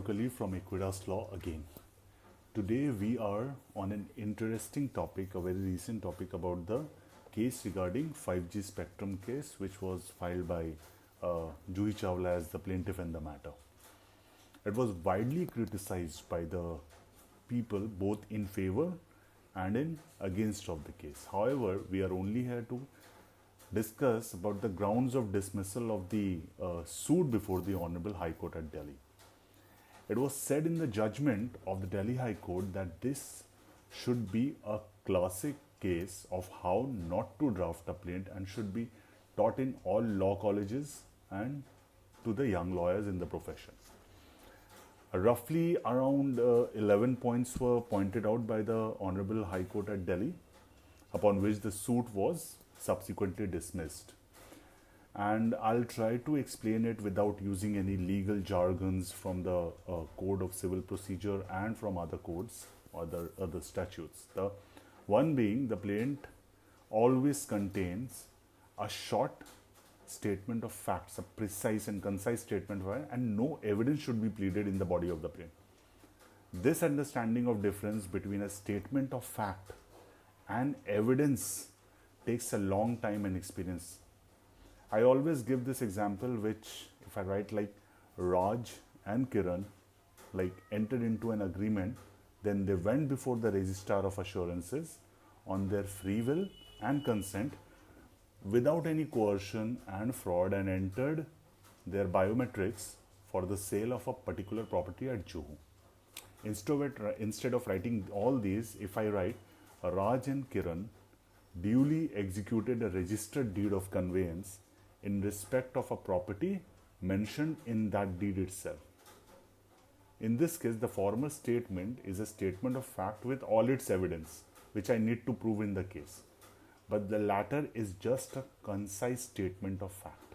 farooqueali from Equitas Law again. Today we are on an interesting topic, a very recent topic about the case regarding 5G Spectrum case, which was filed by Juhi Chawla as the plaintiff in the matter. It was widely criticized by the people both in favor and in against of the case. However, we are only here to discuss about the grounds of dismissal of the suit before the Hon'ble High Court at Delhi. It was said in the judgment of the Delhi High Court that this should be a classic case of how not to draft a plaint and should be taught in all law colleges and to the young lawyers in the profession. Roughly around 11 points were pointed out by the Hon'ble High Court at Delhi, upon which the suit was subsequently dismissed. And I'll try to explain it without using any legal jargons from the Code of Civil Procedure and from other codes or other statutes. The one being, the plaint always contains a short statement of facts, a precise and concise statement, and no evidence should be pleaded in the body of the plaint. This understanding of difference between a statement of fact and evidence takes a long time and experience. I always give this example, which if I write like Raj and Kiran entered into an agreement, then they went before the registrar of assurances on their free will and consent without any coercion and fraud and entered their biometrics for the sale of a particular property at Juhu. Instead of writing all these, if I write Raj and Kiran duly executed a registered deed of conveyance in respect of a property mentioned in that deed itself. In this case, the former statement is a statement of fact with all its evidence, which I need to prove in the case. But the latter is just a concise statement of fact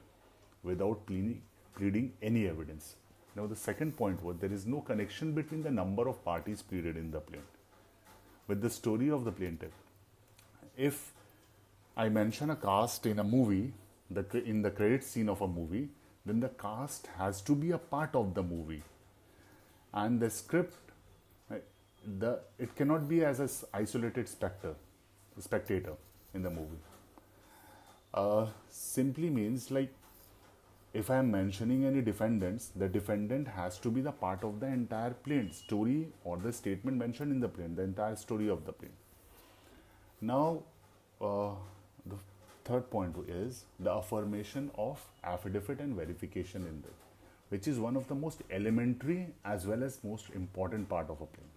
without pleading any evidence. Now, the second point was there is no connection between the number of parties pleaded in the plaint with the story of the plaintiff. If I mention a cast in a movie, in the credit scene of a movie, then the cast has to be a part of the movie. And the script, it cannot be as an isolated spectator in the movie. Simply means if I am mentioning any defendants, the defendant has to be the part of the entire plaint story or the statement mentioned in the plaint, the entire story of the plaint. Now, the third point is the affirmation of affidavit and verification in it, which is one of the most elementary as well as most important part of a plaint.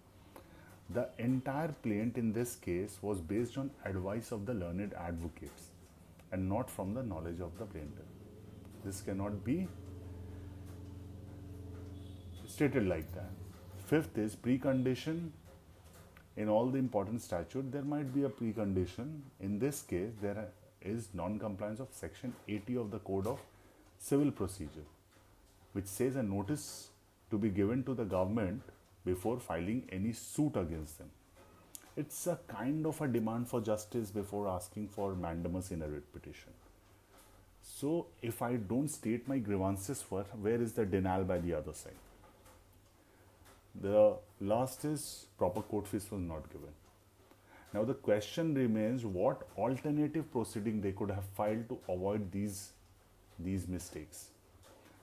The entire plaint in this case was based on advice of the learned advocates and not from the knowledge of the plaintiff. This cannot be stated like that. Fifth is precondition. In all the important statute, there might be a precondition. In this case, there is non-compliance of section 80 of the Code of Civil Procedure, which says a notice to be given to the government before filing any suit against them. It's a kind of a demand for justice before asking for mandamus in a writ petition. So, if I don't state my grievances first, where is the denial by the other side? The last is proper court fees was not given. Now the question remains what alternative proceeding they could have filed to avoid these mistakes.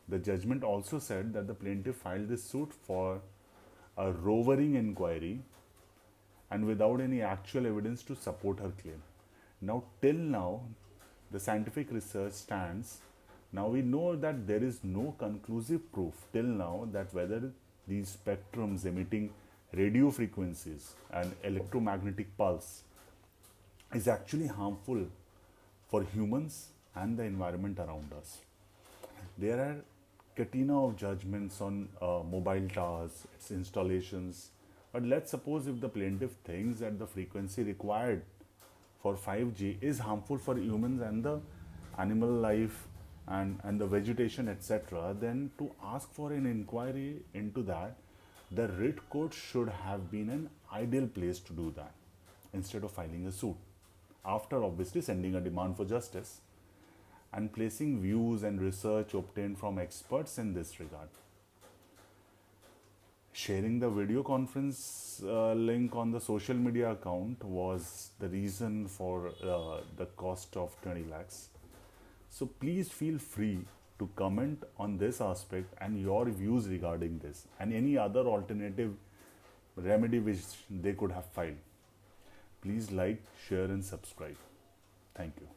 The judgment also said that the plaintiff filed this suit for a roving inquiry and without any actual evidence to support her claim. Now till now, the scientific research stands. Now we know that there is no conclusive proof till now that whether these spectrums emitting radio frequencies and electromagnetic pulse is actually harmful for humans and the environment around us. There are catena of judgments on mobile towers, its installations, but let's suppose if the plaintiff thinks that the frequency required for 5G is harmful for humans and the animal life and the vegetation, etc., then to ask for an inquiry into that, the writ court should have been an ideal place to do that instead of filing a suit, after obviously sending a demand for justice and placing views and research obtained from experts in this regard. Sharing the video conference link on the social media account was the reason for the cost of 20 lakhs. So please feel free to comment on this aspect and your views regarding this and any other alternative remedy which they could have filed. Please like, share and subscribe. Thank you.